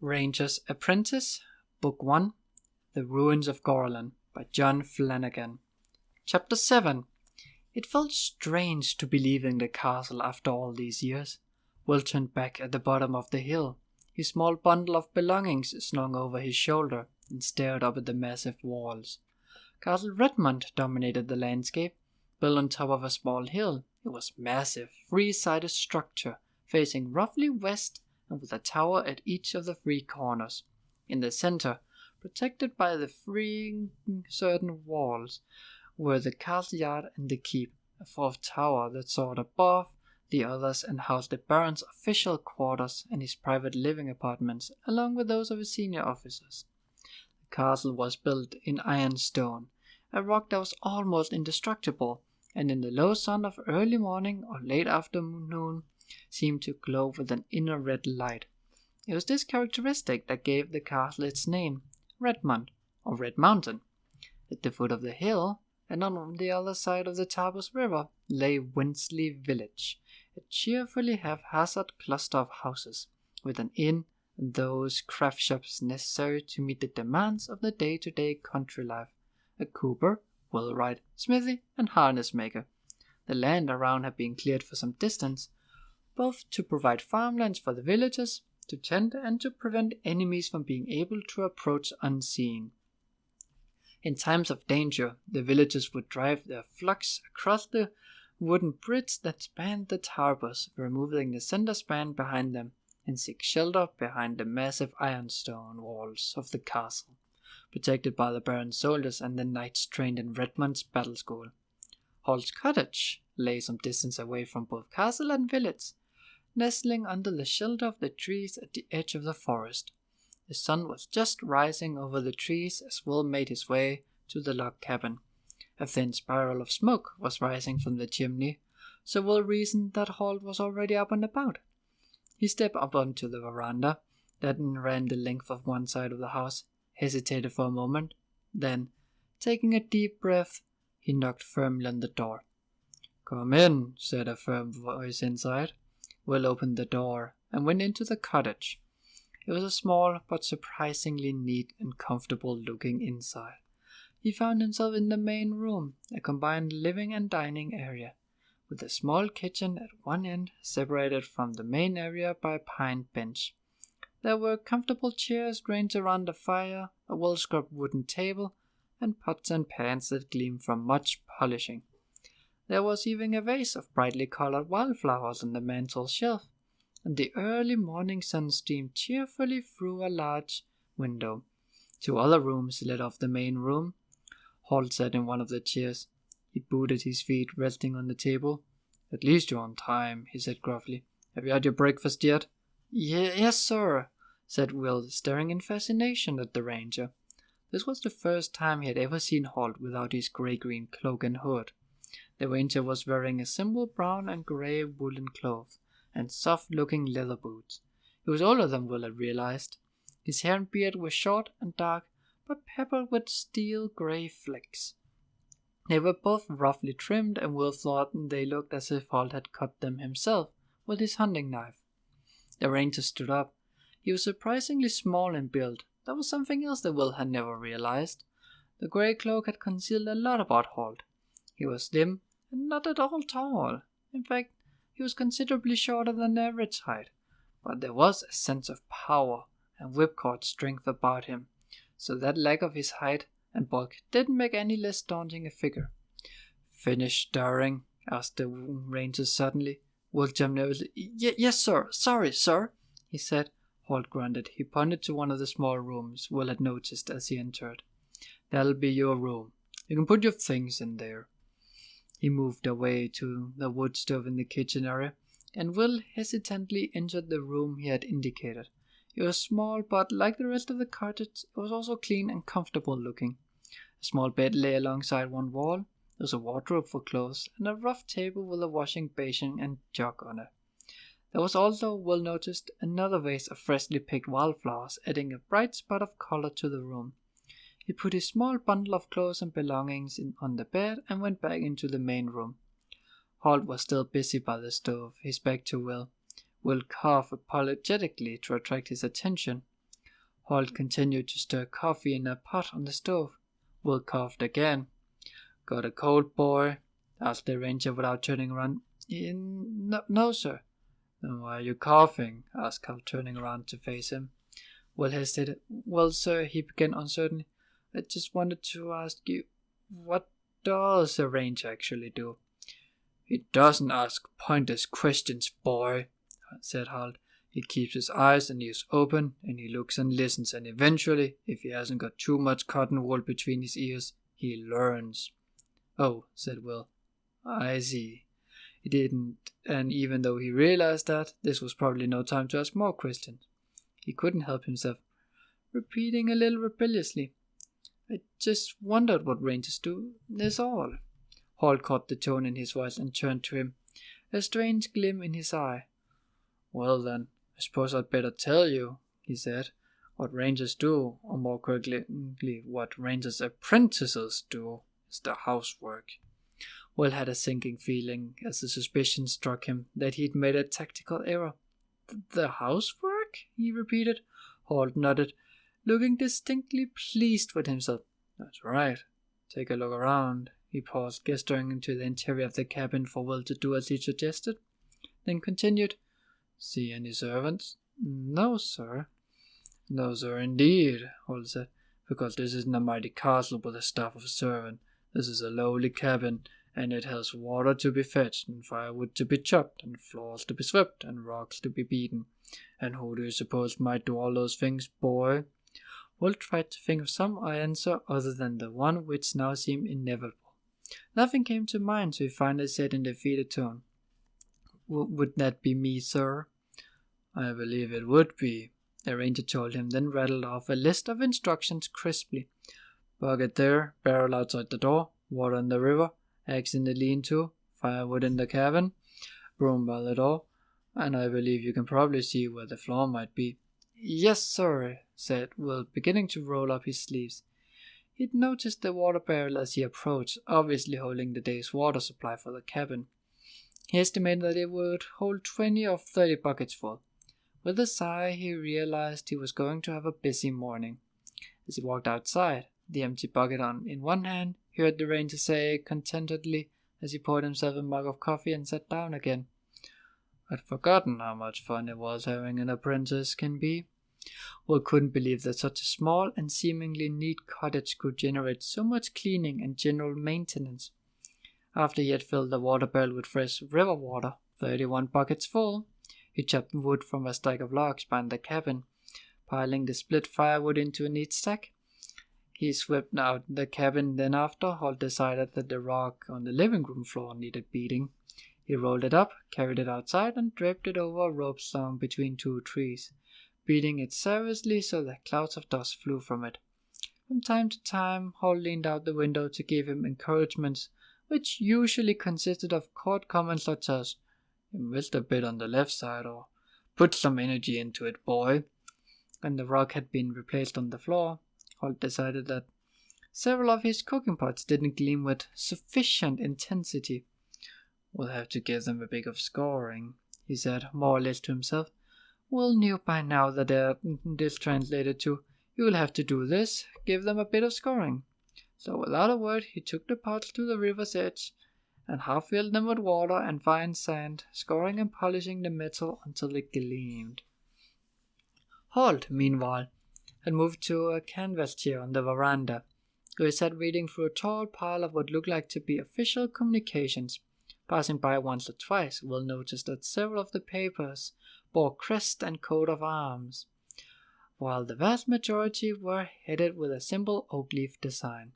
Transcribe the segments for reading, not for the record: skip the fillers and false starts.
Ranger's Apprentice, Book 1, The Ruins of Gorlan, by John Flanagan. Chapter 7. It felt strange to be leaving the castle after all these years. Will turned back at the bottom of the hill, his small bundle of belongings slung over his shoulder, and stared up at the massive walls. Castle Redmond dominated the landscape, built on top of a small hill. It was a massive, three-sided structure, facing roughly west and with a tower at each of the three corners. In the center, protected by the three certain walls, were the castle yard and the keep, a fourth tower that soared above the others and housed the Baron's official quarters and his private living apartments, along with those of his senior officers. The castle was built in ironstone, a rock that was almost indestructible, and in the low sun of early morning or late afternoon seemed to glow with an inner red light. It was this characteristic that gave the castle its name, Redmond, or Red Mountain. At the foot of the hill, and on the other side of the Tarbus River, lay Winsley Village, a cheerfully haphazard cluster of houses, with an inn and those craft shops necessary to meet the demands of the day-to-day country life, a cooper, wheelwright, smithy, and harness maker. The land around had been cleared for some distance, both to provide farmlands for the villagers to tend and to prevent enemies from being able to approach unseen. In times of danger, the villagers would drive their flocks across the wooden bridge that spanned the Tarbus, removing the center span behind them, and seek shelter behind the massive ironstone walls of the castle, protected by the Baron's soldiers and the knights trained in Redmond's battle school. Hall's cottage lay some distance away from both castle and village, nestling under the shelter of the trees at the edge of the forest. The sun was just rising over the trees as Will made his way to the log cabin. A thin spiral of smoke was rising from the chimney, so Will reasoned that Hall was already up and about. He stepped up onto the veranda that ran the length of one side of the house, hesitated for a moment, then, taking a deep breath, he knocked firmly on the door. "Come in," said a firm voice inside. Will opened the door and went into the cottage. It was a small but surprisingly neat and comfortable looking inside. He found himself in the main room, a combined living and dining area, with a small kitchen at one end separated from the main area by a pine bench. There were comfortable chairs ranged around the fire, a well-scrubbed wooden table, and pots and pans that gleamed from much polishing. There was even a vase of brightly colored wildflowers on the mantel shelf, and the early morning sun streamed cheerfully through a large window. Two other rooms led off the main room. Hall sat in one of the chairs. He booted his feet resting on the table. "At least you're on time," he said gruffly. "Have you had your breakfast yet?" Yes, sir," said Will, staring in fascination at the ranger. This was the first time he had ever seen Holt without his grey-green cloak and hood. The ranger was wearing a simple brown and grey woolen cloth, and soft-looking leather boots. He was older than Will had realized. His hair and beard were short and dark, but peppered with steel-grey flecks. They were both roughly trimmed, and Will thought they looked as if Holt had cut them himself with his hunting knife. The ranger stood up. He was surprisingly small in build. That was something else that Will had never realized. The grey cloak had concealed a lot about Holt. He was slim and not at all tall. In fact, he was considerably shorter than average height, but there was a sense of power and whipcord strength about him, so that lack of his height and bulk didn't make any less daunting a figure. "Finished stirring?" asked the ranger suddenly. Will jumped nervously. Yes, sir. Sorry, sir," he said. Holt grunted. He pointed to one of the small rooms Will had noticed as he entered. "That'll be your room. You can put your things in there." He moved away to the wood stove in the kitchen area, and Will hesitantly entered the room he had indicated. It was small, but like the rest of the cottage, it was also clean and comfortable looking. A small bed lay alongside one wall. There was a wardrobe for clothes, and a rough table with a washing basin and jug on it. There was also, Will noticed, another vase of freshly picked wildflowers, adding a bright spot of color to the room. He put his small bundle of clothes and belongings on the bed and went back into the main room. Holt was still busy by the stove, his back to Will. Will coughed apologetically to attract his attention. Holt continued to stir coffee in a pot on the stove. Will coughed again. "Got a cold, boy?" asked the ranger without turning around. No, sir." "Then why are you coughing?" asked Hal, turning around to face him. Will hesitated. "Well, sir," he began uncertainly, "I just wanted to ask you, what does a ranger actually do?" "He doesn't ask pointless questions, boy," said Holt. "He keeps his eyes and ears open, and he looks and listens, and eventually, if he hasn't got too much cotton wool between his ears, he learns." "Oh," said Will. "I see." He didn't, and even though he realized that, this was probably no time to ask more questions. He couldn't help himself, repeating a little rebelliously, "I just wondered what rangers do, that's all." Hall caught the tone in his voice and turned to him, a strange gleam in his eye. "Well then, I suppose I'd better tell you," he said. "What rangers do, or more correctly, what rangers' apprentices do, is the housework." Will had a sinking feeling as the suspicion struck him that he'd made a tactical error. "The housework?" he repeated. Holt nodded, looking distinctly pleased with himself. "That's right. Take a look around." He paused, gesturing into the interior of the cabin for Will to do as he suggested, then continued, "See any servants?" "No, sir." "No, sir, indeed," Holt said, "because this isn't a mighty castle with the staff of a servant. This is a lowly cabin, and it has water to be fetched, and firewood to be chopped, and floors to be swept, and rocks to be beaten. And who do you suppose might do all those things, boy?" Will tried to think of some answer other than the one which now seemed inevitable. Nothing came to mind, so he finally said in a defeated tone, "Would that be me, sir?" "I believe it would be," the ranger told him, then rattled off a list of instructions crisply. "Bucket there, barrel outside the door, water in the river, eggs in the lean-to, firewood in the cabin, broom by the door, and I believe you can probably see where the floor might be." "Yes, sir," said Will, beginning to roll up his sleeves. He'd noticed the water barrel as he approached, obviously holding the day's water supply for the cabin. He estimated that it would hold 20 or 30 buckets full. With a sigh, he realized he was going to have a busy morning. As he walked outside, the empty bucket in one hand, he heard the ranger say contentedly as he poured himself a mug of coffee and sat down again, "I'd forgotten how much fun it was having an apprentice can be." Will couldn't believe that such a small and seemingly neat cottage could generate so much cleaning and general maintenance. After he had filled the water barrel with fresh river water, 31 buckets full, he chopped wood from a stack of logs behind the cabin, piling the split firewood into a neat stack. He swept out the cabin, then after Holt decided that the rug on the living room floor needed beating. He rolled it up, carried it outside, and draped it over a rope slung between 2 trees, beating it savagely so that clouds of dust flew from it. From time to time, Holt leaned out the window to give him encouragements, which usually consisted of curt comments such as, "You missed a bit on the left side," or "Put some energy into it, boy." When the rug had been replaced on the floor, Holt decided that several of his cooking pots didn't gleam with sufficient intensity. "We'll have to give them a bit of scoring," he said, more or less to himself. Will knew by now that this translated to, "You'll have to do this, give them a bit of scoring." So without a word, he took the pots to the river's edge and half filled them with water and fine sand, scoring and polishing the metal until it gleamed. Holt, meanwhile, had moved to a canvas chair on the veranda, where he sat reading through a tall pile of what looked like to be official communications. Passing by once or twice, Will noticed that several of the papers bore crest and coat of arms, while the vast majority were headed with a simple oak leaf design.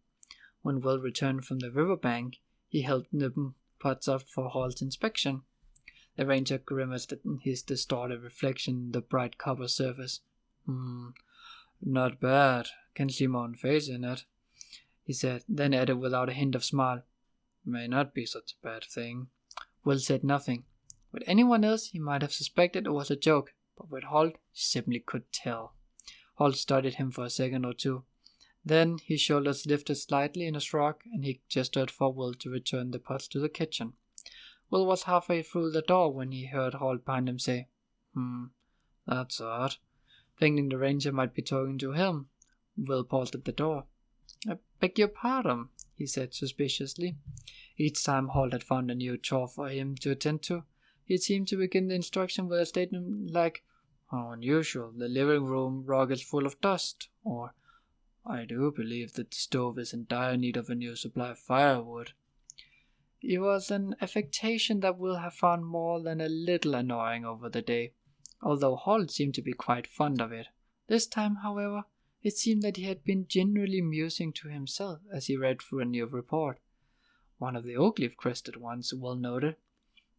When Will returned from the riverbank, he held the pots up for Holt's inspection. The ranger grimaced at his distorted reflection in the bright copper surface. "Not bad. Can see my own face in it," he said, then added without a hint of smile, "May not be such a bad thing." Will said nothing. With anyone else, he might have suspected it was a joke, but with Holt, he simply could tell. Holt studied him for a second or two. Then his shoulders lifted slightly in a shrug, and he gestured for Will to return the pots to the kitchen. Will was halfway through the door when he heard Holt behind him say, That's odd." Thinking the ranger might be talking to him, Will paused at the door. "I beg your pardon," he said suspiciously. Each time Holt had found a new chore for him to attend to, he seemed to begin the instruction with a statement like, "How unusual, the living room rug is full of dust," or, "I do believe that the stove is in dire need of a new supply of firewood." It was an affectation that Will have found more than a little annoying over the day, although Holt seemed to be quite fond of it. This time, however, it seemed that he had been genuinely musing to himself as he read through a new report. One of the oak-leaf-crested ones, Will noted.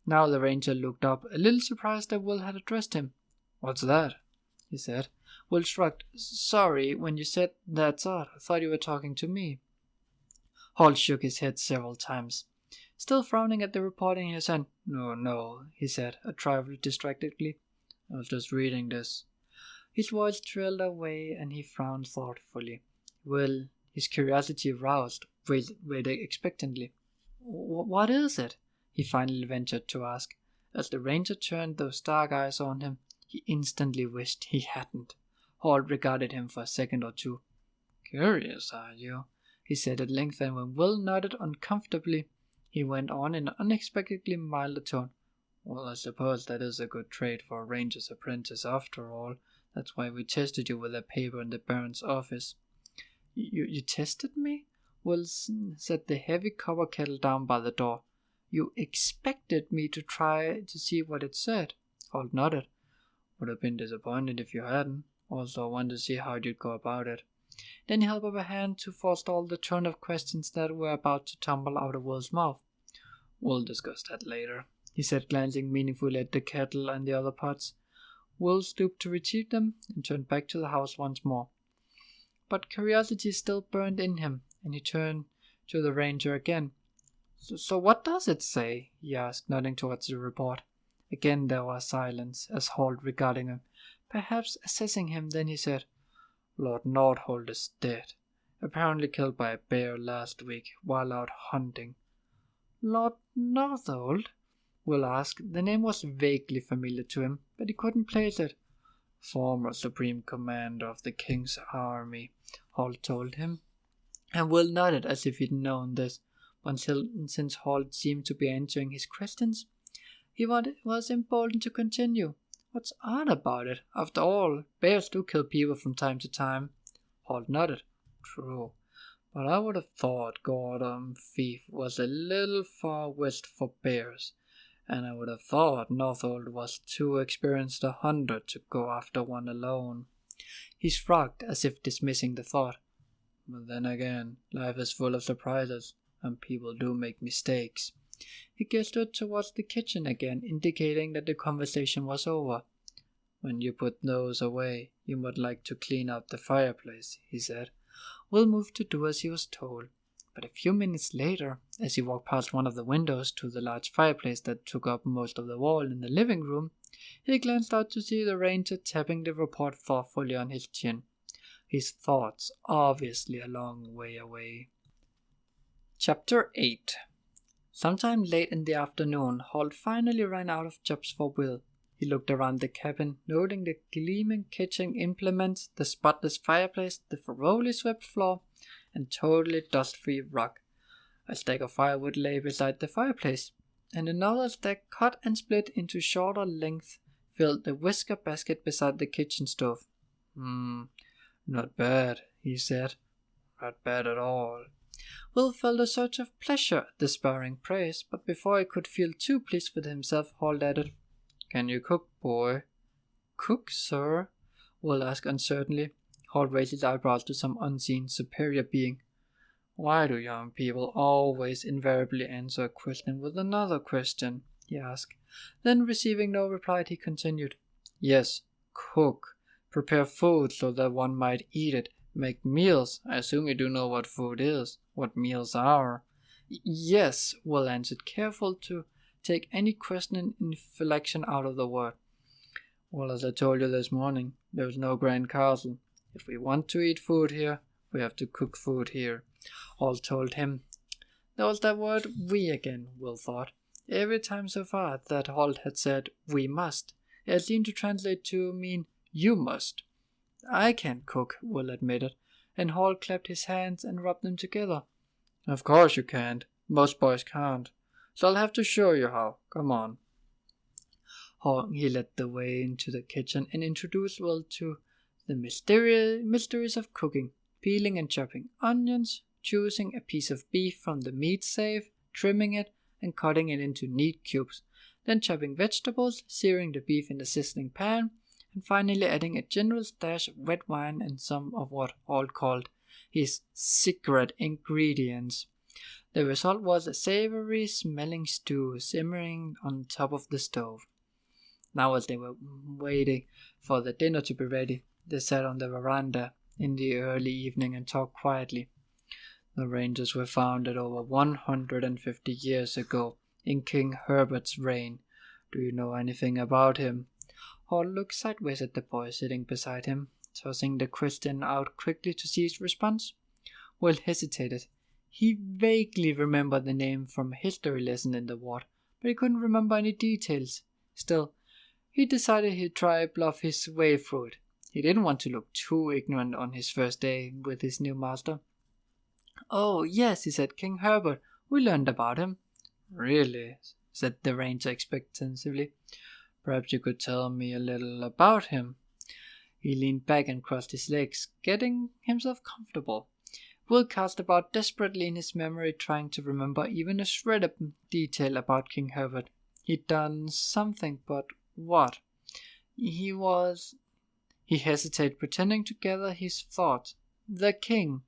Now the ranger looked up, a little surprised that Will had addressed him. "What's that?" he said. Will shrugged. "Sorry, when you said that's odd, I thought you were talking to me." Holt shook his head several times, still frowning at the report in his hand. No, he said, a trifle distractedly. "I was just reading this." His voice trailed away, and he frowned thoughtfully. Will, his curiosity roused, waited expectantly. "What is it?" he finally ventured to ask. As the ranger turned those dark eyes on him, he instantly wished he hadn't. Holt regarded him for a second or two. "Curious, are you?" he said at length, and when Will nodded uncomfortably, he went on in an unexpectedly milder tone. "Well, I suppose that is a good trait for a ranger's apprentice after all. That's why we tested you with a paper in the Baron's office." You tested me?" Will set the heavy copper kettle down by the door. "You expected me to try to see what it said?" Holt nodded. "Would have been disappointed if you hadn't. Also, I wanted to see how you'd go about it." Then he held up a hand to forestall the turn of questions that were about to tumble out of Will's mouth. "We'll discuss that later," he said, glancing meaningfully at the kettle and the other pots. Will stooped to retrieve them and turned back to the house once more. But curiosity still burned in him, and he turned to the ranger again. So what does it say?" he asked, nodding towards the report. Again there was silence, as Holt regarding him, perhaps assessing him. Then he said, "Lord Nordholt is dead, apparently killed by a bear last week while out hunting." "Lord Nordholt?" Will asked. The name was vaguely familiar to him, but he couldn't place it. "Former supreme commander of the king's army," Holt told him, and Will nodded as if he'd known this. But since Holt seemed to be answering his questions, he was emboldened to continue. "What's odd about it? After all, bears do kill people from time to time." Holt nodded. "True, but I would have thought Gorlan Fief was a little far west for bears, and I would have thought Northolt was too experienced a hunter to go after one alone." He shrugged as if dismissing the thought. "But then again, life is full of surprises, and people do make mistakes." He gestured towards the kitchen again, indicating that the conversation was over. "When you put those away, you might like to clean out the fireplace," he said. Will moved to do as he was told. But a few minutes later, as he walked past one of the windows to the large fireplace that took up most of the wall in the living room, he glanced out to see the ranger tapping the report thoughtfully on his chin, his thoughts obviously a long way away. Chapter 8. Sometime late in the afternoon, Holt finally ran out of jobs for Will. He looked around the cabin, noting the gleaming kitchen implements, the spotless fireplace, the thoroughly swept floor, and totally dust-free rug. A stack of firewood lay beside the fireplace, and another stack cut and split into shorter lengths filled the whisker basket beside the kitchen stove. Not bad," he said. "Not bad at all." Will felt a surge of pleasure at the sparring praise, but before he could feel too pleased with himself, Holt added, "Can you cook, boy?" "Cook, sir?" Will asked uncertainly. Holt raised his eyebrows to some unseen, superior being. "Why do young people always invariably answer a question with another question?" he asked. Then, receiving no reply, he continued, "Yes, cook. Prepare food so that one might eat it. Make meals. I assume you do know what food is, what meals are." "Yes," Will answered, careful to take any question inflection out of the word. "Well, as I told you this morning, there is no grand castle. If we want to eat food here, we have to cook food here," Holt told him. There was that word "we" again, Will thought. Every time so far that Holt had said "we must," it seemed to translate to mean "you must." I can't cook, Will admitted, and Hall clapped his hands and rubbed them together. Of course you can't. Most boys can't. So I'll have to show you how. Come on. He led the way into the kitchen and introduced Will to the mysteries of cooking, peeling and chopping onions, choosing a piece of beef from the meat safe, trimming it, and cutting it into neat cubes, then chopping vegetables, searing the beef in the sizzling pan, and finally adding a generous dash of red wine and some of what Hall called his secret ingredients. The result was a savory smelling stew simmering on top of the stove. Now, as they were waiting for the dinner to be ready, they sat on the veranda in the early evening and talked quietly. The Rangers were founded over 150 years ago in King Herbert's reign. Do you know anything about him? Hall looked sideways at the boy sitting beside him, tossing the question out quickly to see his response. Will hesitated. He vaguely remembered the name from a history lesson in the ward, but he couldn't remember any details. Still, he decided he'd try to bluff his way through it. He didn't want to look too ignorant on his first day with his new master. Oh, yes, he said, King Herbert. We learned about him. Really? Said the ranger expectantly. Perhaps you could tell me a little about him. He leaned back and crossed his legs, getting himself comfortable. Will cast about desperately in his memory, trying to remember even a shred of detail about King Herbert. He'd done something, but what? He hesitated, pretending to gather his thoughts. The king.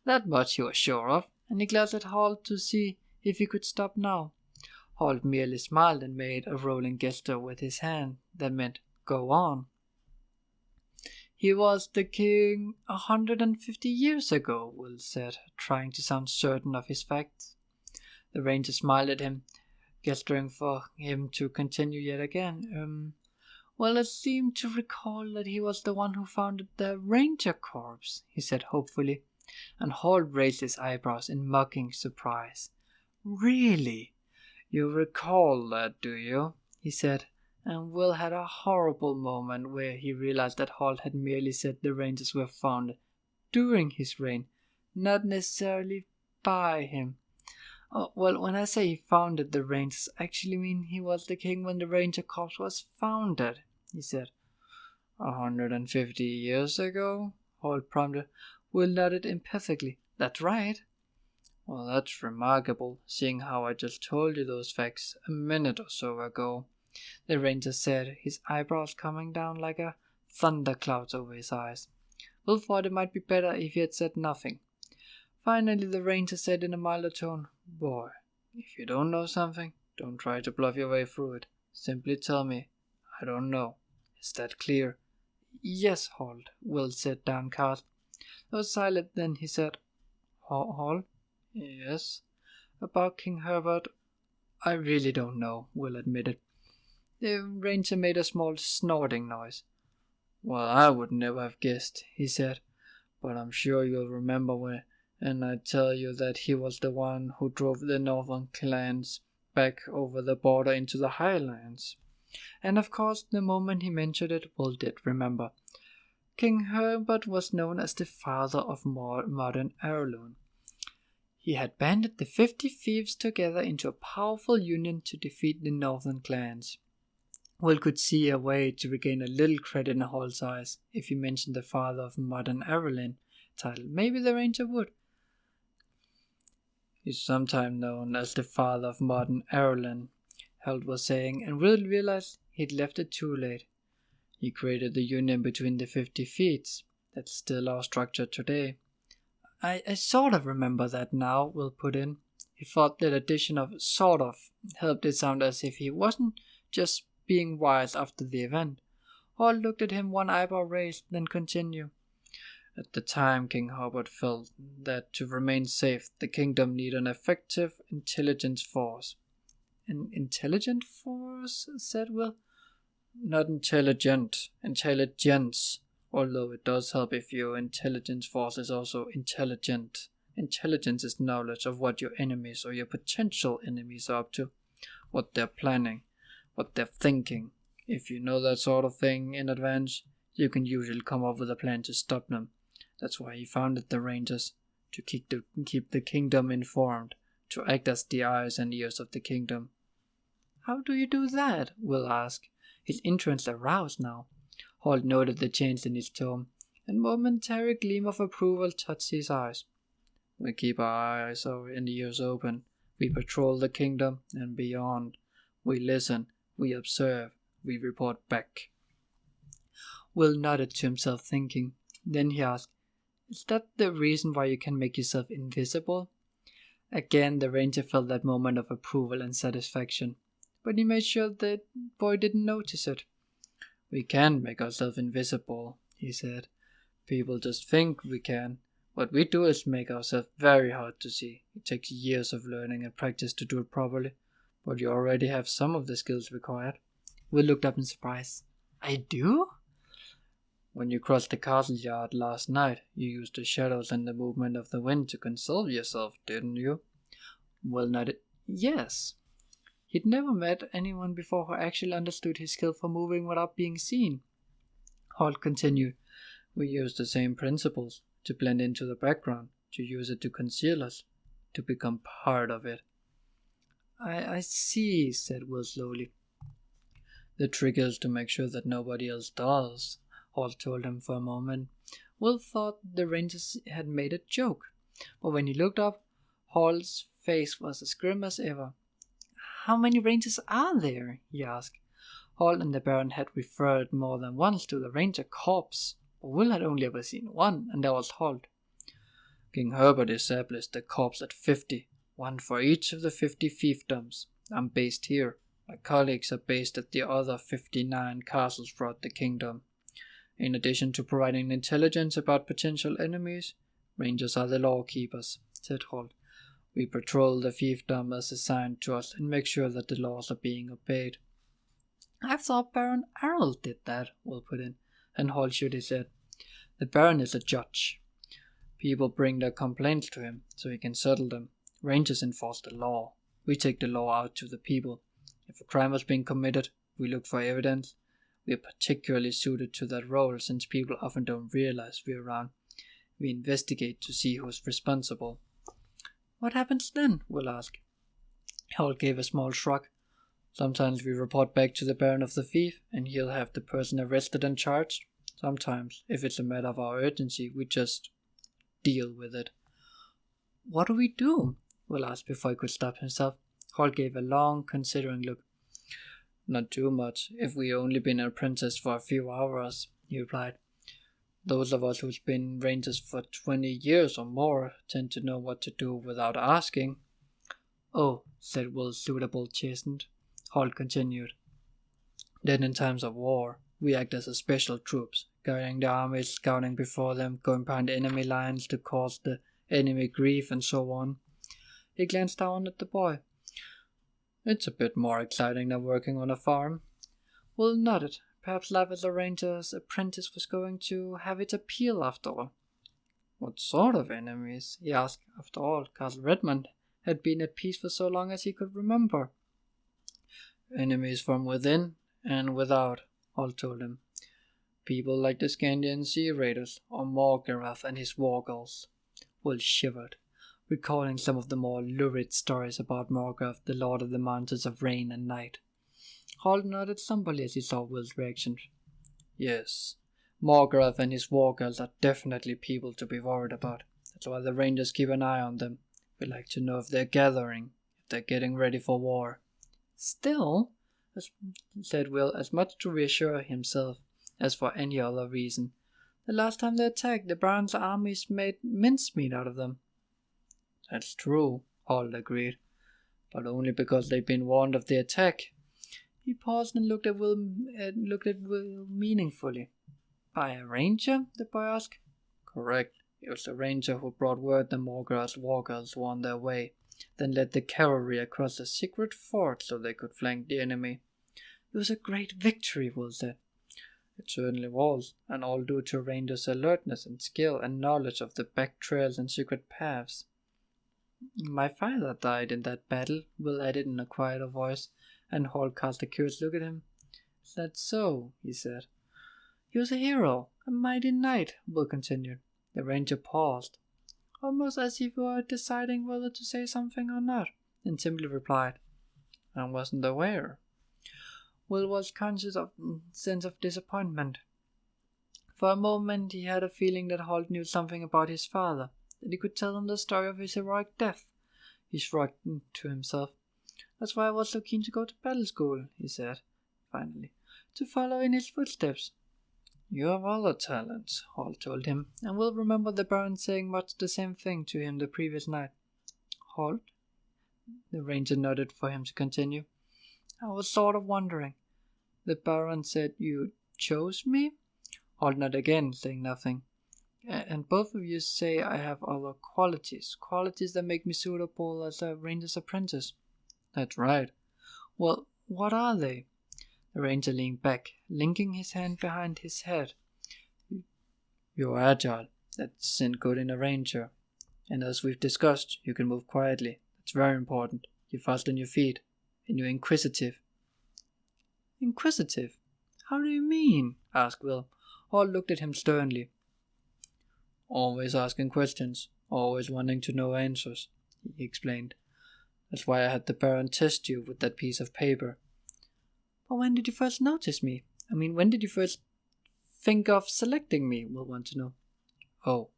That much he was sure of, and he glanced at Hall to see if he could stop now. Hall merely smiled and made a rolling gesture with his hand that meant, go on. He was the king 150 years ago, Will said, trying to sound certain of his facts. The ranger smiled at him, gesturing for him to continue yet again. Well, I seem to recall that he was the one who founded the Ranger Corps, he said hopefully, and Hall raised his eyebrows in mocking surprise. Really? You recall that, do you? He said, and Will had a horrible moment where he realized that Hall had merely said the Rangers were founded during his reign, not necessarily by him. Oh, well, when I say he founded the Rangers, I actually mean he was the king when the Ranger Corps was founded, he said. 150 years ago? Hall prompted. Will nodded emphatically. That's right. Well, that's remarkable, seeing how I just told you those facts a minute or so ago, the ranger said, his eyebrows coming down like a thundercloud over his eyes. Will thought it might be better if he had said nothing. Finally, the ranger said in a milder tone, Boy, if you don't know something, don't try to bluff your way through it. Simply tell me, I don't know. Is that clear? Yes, Hall, Will said downcast. He was silent, then he said, Hall? Yes? About King Herbert? I really don't know, Will admitted. The ranger made a small snorting noise. Well, I would never have guessed, he said, but I'm sure you'll remember when I tell you that he was the one who drove the northern clans back over the border into the highlands. And of course, the moment he mentioned it, Will did remember. King Herbert was known as the father of modern Ireland. He had banded the 50 thieves together into a powerful union to defeat the northern clans. Will could see a way to regain a little credit in Hall's eyes if he mentioned the father of modern Ireland title. Maybe the ranger would. He's sometimes known as the father of modern Ireland, Hall was saying, and Will realized he'd left it too late. He created the union between the 50 thieves. That's still our structure today. I sort of remember that now, Will put in. He thought that addition of sort of helped it sound as if he wasn't just being wise after the event. Hall looked at him, one eyebrow raised, then continued. At the time, King Herbert felt that to remain safe, the kingdom needed an effective intelligence force. An intelligent force? Said Will. Not intelligent, intelligence. Although it does help if your intelligence force is also intelligent. Intelligence is knowledge of what your enemies or your potential enemies are up to, what they're planning, what they're thinking. If you know that sort of thing in advance, You can usually come up with a plan to stop them. That's why he founded the Rangers, to keep the kingdom informed, to act as the eyes and ears of the kingdom." "How do you do that?" Will asked, his interest aroused now. Holt noted the change in his tone, and momentary gleam of approval touched his eyes. "We keep our eyes and ears open. We patrol the kingdom and beyond. We listen, we observe, we report back." Will nodded to himself, thinking. Then he asked, "Is that the reason why you can make yourself invisible?" Again the ranger felt that moment of approval and satisfaction, but he made sure the boy didn't notice it. "We can make ourselves invisible," he said. "People just think we can. What we do is make ourselves very hard to see. It takes years of learning and practice to do it properly, but you already have some of the skills required." Will looked up in surprise. "I do?" "When you crossed the castle yard last night, you used the shadows and the movement of the wind to conceal yourself, didn't you?" Will nodded. "Yes." He'd never met anyone before who actually understood his skill for moving without being seen. Holt continued, "We use the same principles, to blend into the background, to use it to conceal us, to become part of it." I see," said Will slowly. "The trick is to make sure that nobody else does," Holt told him for a moment. Will thought the Rangers had made a joke, but when he looked up, Holt's face was as grim as ever. "How many Rangers are there?" he asked. Holt and the Baron had referred more than once to the Ranger Corps, but Will had only ever seen one, and that was Holt. "King Herbert established the corps at 50, one for each of the 50 fiefdoms. I'm based here. My colleagues are based at the other 59 castles throughout the kingdom. In addition to providing intelligence about potential enemies, Rangers are the law keepers," said Holt. "We patrol the fiefdom as assigned to us and make sure that the laws are being obeyed." "I thought Baron Errol did that," Will put in, and Holt shook his head. "The Baron is a judge. People bring their complaints to him, so he can settle them. Rangers enforce the law. We take the law out to the people. If a crime has been committed, we look for evidence. We are particularly suited to that role since people often don't realize we're around. We investigate to see who's responsible." "What happens then?" Will asked. Holt gave a small shrug. "Sometimes we report back to the Baron of the Fief, and he'll have the person arrested and charged. Sometimes, if it's a matter of our urgency, we just deal with it." "What do we do?" Will asked before he could stop himself. Holt gave a long, considering look. "Not too much, if we only been an apprentice for a few hours," he replied. "Those of us who've been Rangers for 20 years or more tend to know what to do without asking." "Oh," said Will, suitable chastened. Holt continued. "Then in times of war, we act as a special troops, guiding the armies, scouting before them, going behind enemy lines to cause the enemy grief and so on." He glanced down at the boy. "It's a bit more exciting than working on a farm." Will nodded. Perhaps life as a ranger's apprentice was going to have its appeal after all. "What sort of enemies?" he asked. After all, Castle Redmond had been at peace for so long as he could remember. "Enemies from within and without," Holt told him. "People like the Scandian Sea Raiders or Morgarath and his Wargulls." Will shivered, recalling some of the more lurid stories about Morgoth, the Lord of the Mountains of Rain and Night. Holt nodded somberly as he saw Will's reaction. "Yes, Morgoth and his Wargulls are definitely people to be worried about. That's why the Rangers keep an eye on them. We like to know if they're gathering, if they're getting ready for war." "Still," said Will, as much to reassure himself as for any other reason, "the last time they attacked, the Baron's armies made mincemeat out of them." "That's true," Holt agreed, "but only because they've been warned of the attack." He paused and looked at Will meaningfully. "By a ranger?" the boy asked. "Correct. It was the ranger who brought word the Morgoth's Wargulls were on their way, then led the cavalry across a secret ford so they could flank the enemy." "It was a great victory," Will said. "It certainly was, and all due to Ranger's alertness and skill and knowledge of the back trails and secret paths." "My father died in that battle," Will added in a quieter voice, and Holt cast a curious look at him. "Is that so?" he said. He was a hero, a mighty knight, Will continued. The ranger paused, almost as if he were deciding whether to say something or not, and simply replied, I wasn't aware. Will was conscious of a sense of disappointment. For a moment he had a feeling that Holt knew something about his father, that he could tell him the story of his heroic death. He shrugged to himself. That's why I was so keen to go to battle school, he said, finally, to follow in his footsteps. You have other talents, Holt told him, and Will remembered the Baron saying much the same thing to him the previous night. Holt? The ranger nodded for him to continue. I was sort of wondering. The Baron said you chose me? Holt nodded again, saying nothing. And both of you say I have other qualities that make me suitable as a ranger's apprentice. That's right. Well, what are they? The ranger leaned back, linking his hand behind his head. You're agile. That's good in a ranger. And as we've discussed, you can move quietly. That's very important. You're fast on your feet. And you're inquisitive. Inquisitive? How do you mean? Asked Will. Holt looked at him sternly. Always asking questions. Always wanting to know answers, he explained. That's why I had the Baron test you with that piece of paper. But when did you first notice me? When did you first think of selecting me? Will want to know. Oh,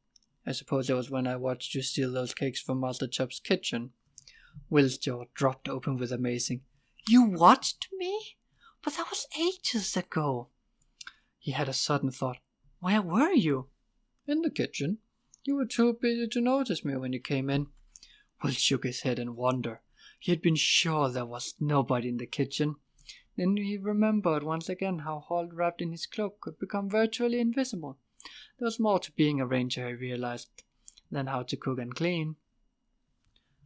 I suppose it was when I watched you steal those cakes from Master Chop's kitchen. Will's jaw dropped open with amazing. You watched me? But that was ages ago. He had a sudden thought. Where were you? In the kitchen. You were too busy to notice me when you came in. Will shook his head in wonder. He had been sure there was nobody in the kitchen. Then he remembered once again how Holt, wrapped in his cloak, could become virtually invisible. There was more to being a ranger, he realized, than how to cook and clean.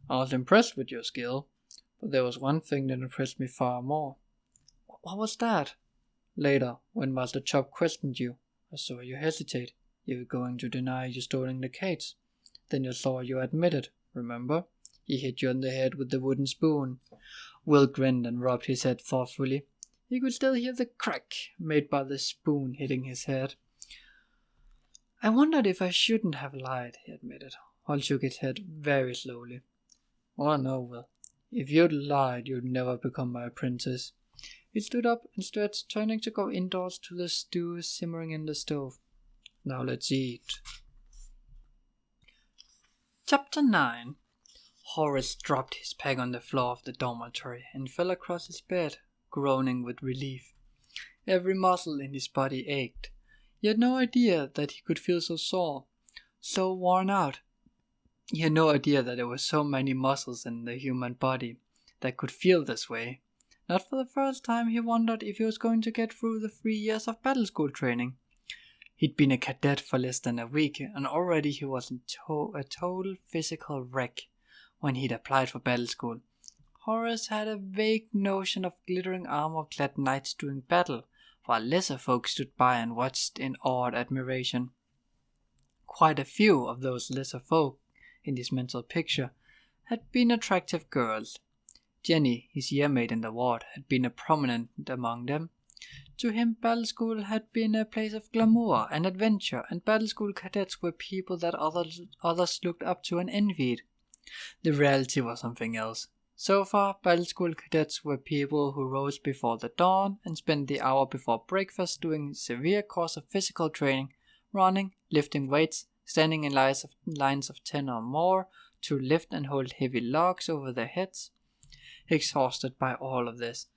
I was impressed with your skill, but there was one thing that impressed me far more. What was that? Later, when Master Chop questioned you, I saw you hesitate. You were going to deny you stealing the cakes. Then you saw you admitted, remember? He hit you on the head with the wooden spoon. Will grinned and rubbed his head thoughtfully. He could still hear the crack made by the spoon hitting his head. I wondered if I shouldn't have lied, he admitted. Holt shook his head very slowly. Oh no, Will. If you'd lied, you'd never become my apprentice. He stood up and stretched, turning to go indoors to the stew simmering in the stove. Now let's eat. Chapter 9. Horace dropped his pack on the floor of the dormitory and fell across his bed, groaning with relief. Every muscle in his body ached. He had no idea that he could feel so sore, so worn out. He had no idea that there were so many muscles in the human body that could feel this way. Not for the first time he wondered if he was going to get through the 3 years of battle school training. He'd been a cadet for less than a week, and already he was a total physical wreck when he'd applied for battle school. Horace had a vague notion of glittering armor-clad knights doing battle, while lesser folk stood by and watched in awed admiration. Quite a few of those lesser folk, in his mental picture, had been attractive girls. Jenny, his yearmate in the ward, had been a prominent among them. To him, battle school had been a place of glamour and adventure, and battle school cadets were people that others looked up to and envied. The reality was something else. So far, battle school cadets were people who rose before the dawn and spent the hour before breakfast doing a severe course of physical training, running, lifting weights, standing in lines of 10 or more to lift and hold heavy logs over their heads. Exhausted by all of this,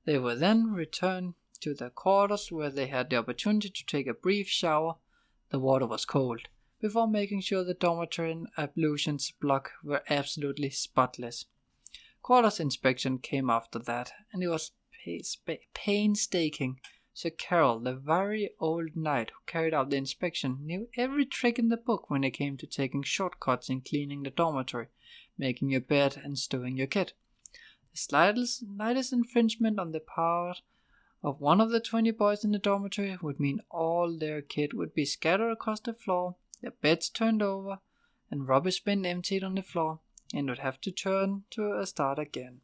they were then returned to their quarters where they had the opportunity to take a brief shower. The water was cold, before making sure the dormitory and ablutions block were absolutely spotless. Quarters inspection came after that, and it was painstaking. Sir Carol, the very old knight who carried out the inspection, knew every trick in the book when it came to taking shortcuts in cleaning the dormitory, making your bed and stowing your kit. The slightest infringement on the part of one of the 20 boys in the dormitory would mean all their kit would be scattered across the floor, their beds turned over, and rubbish bin emptied on the floor, and would have to turn to a start again.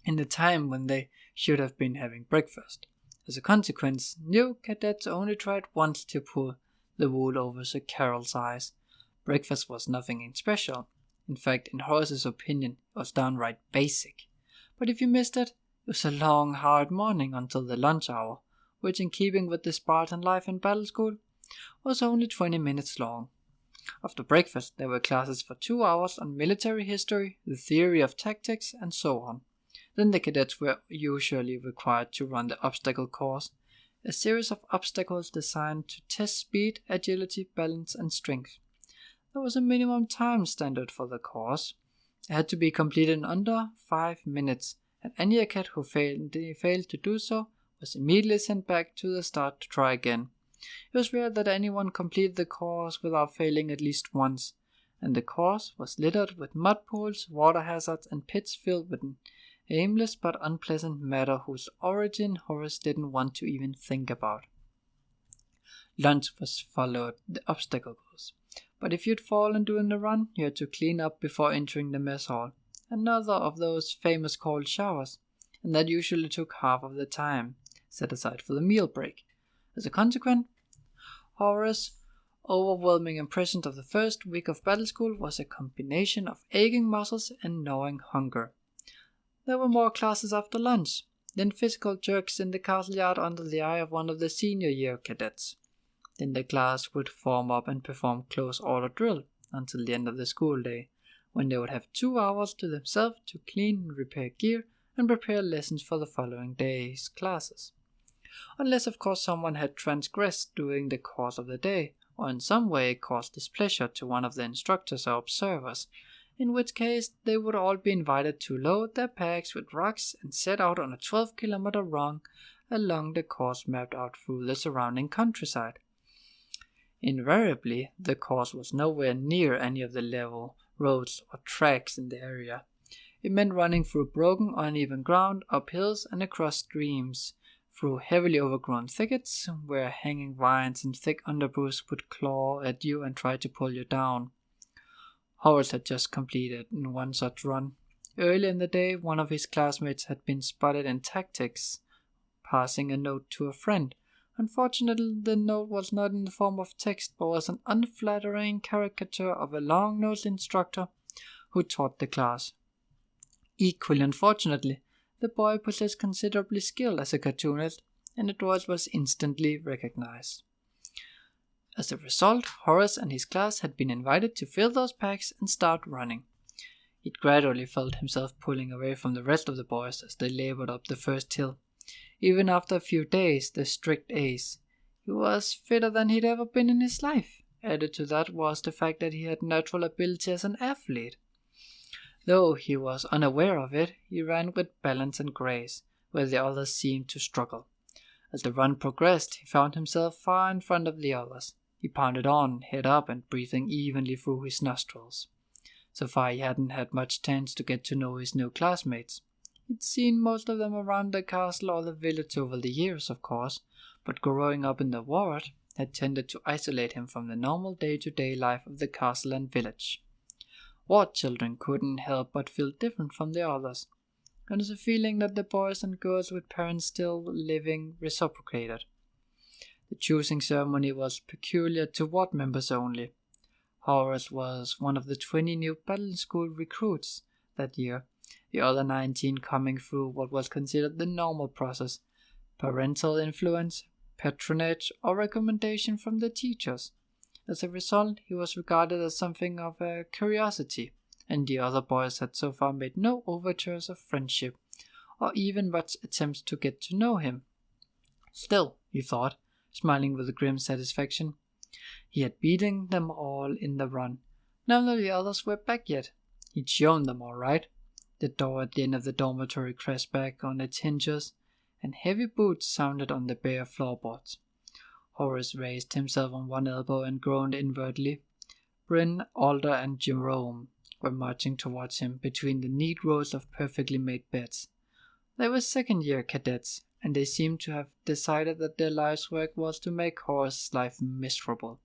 In the time when they should have been having breakfast. As a consequence, new cadets only tried once to pull the wool over Sir Carol's eyes. Breakfast was nothing special. In fact, in Horace's opinion, it was downright basic. But if you missed it, it was a long, hard morning until the lunch hour, which, in keeping with the Spartan life in battle school, was only 20 minutes long. After breakfast, there were classes for 2 hours on military history, the theory of tactics, and so on. Then the cadets were usually required to run the obstacle course, a series of obstacles designed to test speed, agility, balance, and strength. There was a minimum time standard for the course. It had to be completed in under 5 minutes, and any cadet who failed to do so was immediately sent back to the start to try again. It was rare that anyone completed the course without failing at least once, and the course was littered with mud pools, water hazards, and pits filled with aimless but unpleasant matter whose origin Horace didn't want to even think about. Lunch was followed the obstacle course, but if you'd fallen during the run, you had to clean up before entering the mess hall, another of those famous cold showers, and that usually took half of the time set aside for the meal break. As a consequence, Horace's overwhelming impression of the first week of battle school was a combination of aching muscles and gnawing hunger. There were more classes after lunch, then physical jerks in the castle yard under the eye of one of the senior year cadets. Then the class would form up and perform close order drill until the end of the school day, when they would have 2 hours to themselves to clean and repair gear and prepare lessons for the following day's classes. Unless of course someone had transgressed during the course of the day, or in some way caused displeasure to one of the instructors or observers, in which case they would all be invited to load their packs with rocks and set out on a 12-kilometer run along the course mapped out through the surrounding countryside. Invariably, the course was nowhere near any of the level roads or tracks in the area. It meant running through broken, uneven ground, up hills and across streams, through heavily overgrown thickets, where hanging vines and thick underbrush would claw at you and try to pull you down. Horace had just completed one such run. Early in the day, one of his classmates had been spotted in tactics, passing a note to a friend. Unfortunately, the note was not in the form of text, but was an unflattering caricature of a long-nosed instructor who taught the class. Equally unfortunately, the boy possessed considerable skill as a cartoonist, and it was instantly recognized. As a result, Horace and his class had been invited to fill those packs and start running. He gradually felt himself pulling away from the rest of the boys as they labored up the first hill. Even after a few days, the strict ace, he was fitter than he'd ever been in his life. Added to that was the fact that he had natural ability as an athlete. Though he was unaware of it, he ran with balance and grace, where the others seemed to struggle. As the run progressed, he found himself far in front of the others. He pounded on, head up, and breathing evenly through his nostrils. So far he hadn't had much chance to get to know his new classmates. He'd seen most of them around the castle or the village over the years, of course, but growing up in the ward had tended to isolate him from the normal day-to-day life of the castle and village. Ward children couldn't help but feel different from the others, and it was a feeling that the boys and girls with parents still living reciprocated. The choosing ceremony was peculiar to ward members only. Horace was one of the 20 new battle school recruits that year, the other 19 coming through what was considered the normal process: parental influence, patronage, or recommendation from the teachers. As a result, he was regarded as something of a curiosity, and the other boys had so far made no overtures of friendship, or even much attempts to get to know him. Still, he thought, smiling with a grim satisfaction, he had beaten them all in the run. None of the others were back yet. He'd shown them all right. The door at the end of the dormitory crashed back on its hinges, and heavy boots sounded on the bare floorboards. Horace raised himself on one elbow and groaned inwardly. Bryn, Alder, and Jerome were marching towards him between the neat rows of perfectly made beds. They were second-year cadets, and they seemed to have decided that their life's work was to make Horace's life miserable.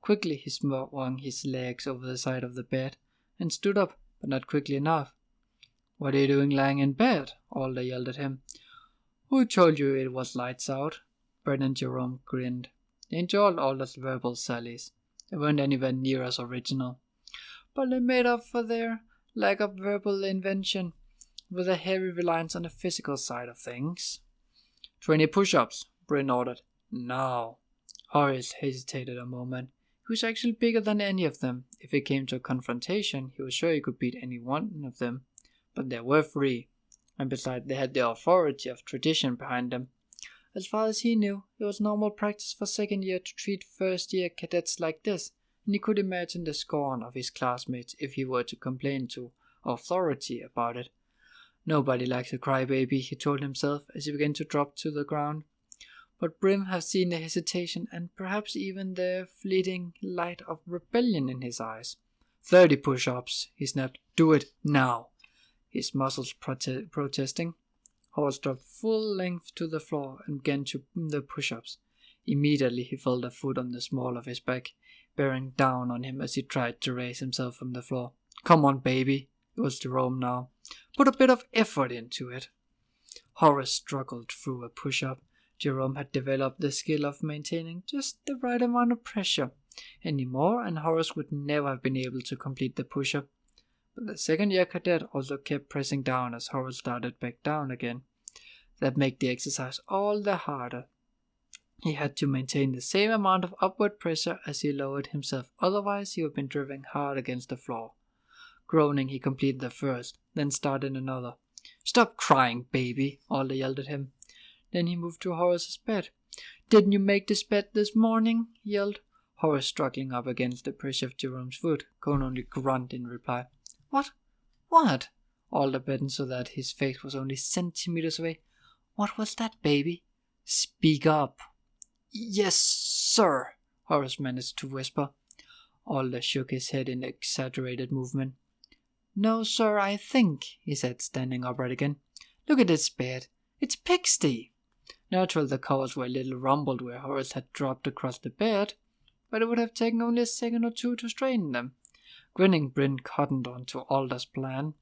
Quickly he swung his legs over the side of the bed and stood up, but not quickly enough. "What are you doing lying in bed?" Alder yelled at him. Who told you it was lights out? Brett and Jerome grinned. They enjoyed Alder's verbal sallies. They weren't anywhere near as original, but they made up for their lack of verbal invention with a heavy reliance on the physical side of things. 20 push-ups, Bryn ordered. Now. Horace hesitated a moment. He was actually bigger than any of them. If it came to a confrontation, he was sure he could beat any one of them. But there were 3, and besides, they had the authority of tradition behind them. As far as he knew, it was normal practice for second year to treat first-year cadets like this, and he could imagine the scorn of his classmates if he were to complain to authority about it. Nobody likes a crybaby, he told himself as he began to drop to the ground. But Brim had seen the hesitation and perhaps even the fleeting light of rebellion in his eyes. 30 push-ups, he snapped. Do it now. His muscles protesting. Horace dropped full length to the floor and began to the push-ups. Immediately he felt a foot on the small of his back, bearing down on him as he tried to raise himself from the floor. Come on, baby. It was Jerome now. Put a bit of effort into it. Horace struggled through a push-up. Jerome had developed the skill of maintaining just the right amount of pressure. Any more, and Horace would never have been able to complete the push-up. But the second-year cadet also kept pressing down as Horace started back down again. That made the exercise all the harder. He had to maintain the same amount of upward pressure as he lowered himself, otherwise he would have been driven hard against the floor. Groaning, he completed the first, then started another. Stop crying, baby, Alder yelled at him. Then he moved to Horace's bed. Didn't you make this bed this morning? He yelled. Horace struggling up against the pressure of Jerome's foot, could only grunt in reply. What? What? Alder bent so that his face was only centimeters away. What was that, baby? Speak up. Yes, sir, Horace managed to whisper. Alder shook his head in exaggerated movement. No, sir, I think, he said, standing upright again. Look at this bed. It's Pixty. Naturally, the covers were a little rumbled where Horace had dropped across the bed, but it would have taken only a second or two to straighten them. Grinning, Bryn cottoned on to Alder's plan.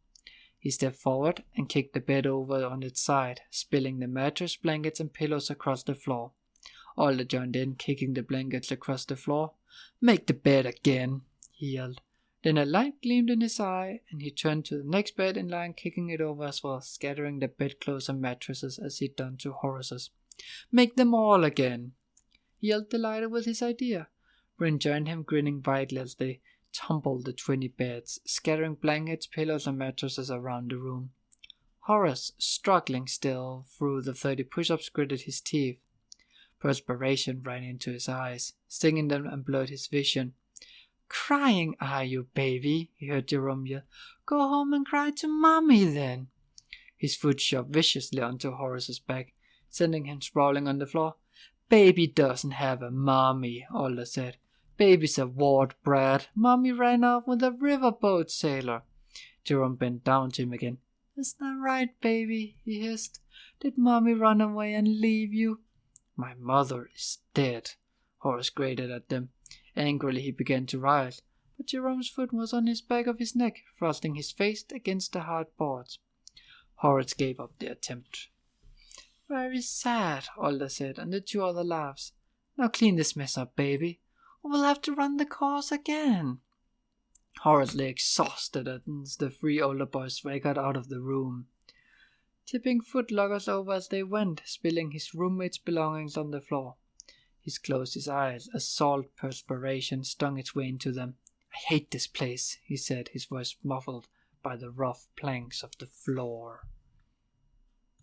He stepped forward and kicked the bed over on its side, spilling the mattress, blankets, and pillows across the floor. Alder joined in, kicking the blankets across the floor. Make the bed again, he yelled. Then a light gleamed in his eye, and he turned to the next bed in line, kicking it over as well, scattering the bedclothes and mattresses as he'd done to Horace's. Make them all again. He yelled, delighted with his idea. Bryn joined him, grinning widely as they tumbled the 20 beds, scattering blankets, pillows, and mattresses around the room. Horace, struggling still through the 30 push-ups, gritted his teeth. Perspiration ran into his eyes, stinging them and blurred his vision. Crying, are you, baby? He heard Jerome yell. Go home and cry to Mommy, then. His foot shoved viciously onto Horace's back, sending him sprawling on the floor. Baby doesn't have a mommy, Alder said. Baby's a ward brat. Mommy ran off with a riverboat sailor. Jerome bent down to him again. Is that right, baby? He hissed. Did Mommy run away and leave you? My mother is dead, Horace grated at them. Angrily he began to rise, but Jerome's foot was on his back of his neck, thrusting his face against the hard boards. Horace gave up the attempt. Very sad, Alder said, and the 2 other laughs. Now clean this mess up, baby, or we'll have to run the course again. Horace lay exhausted as the 3 older boys swaggered out of the room, tipping footlockers over as they went, spilling his roommate's belongings on the floor. He closed his eyes as salt perspiration stung its way into them. I hate this place, he said, his voice muffled by the rough planks of the floor.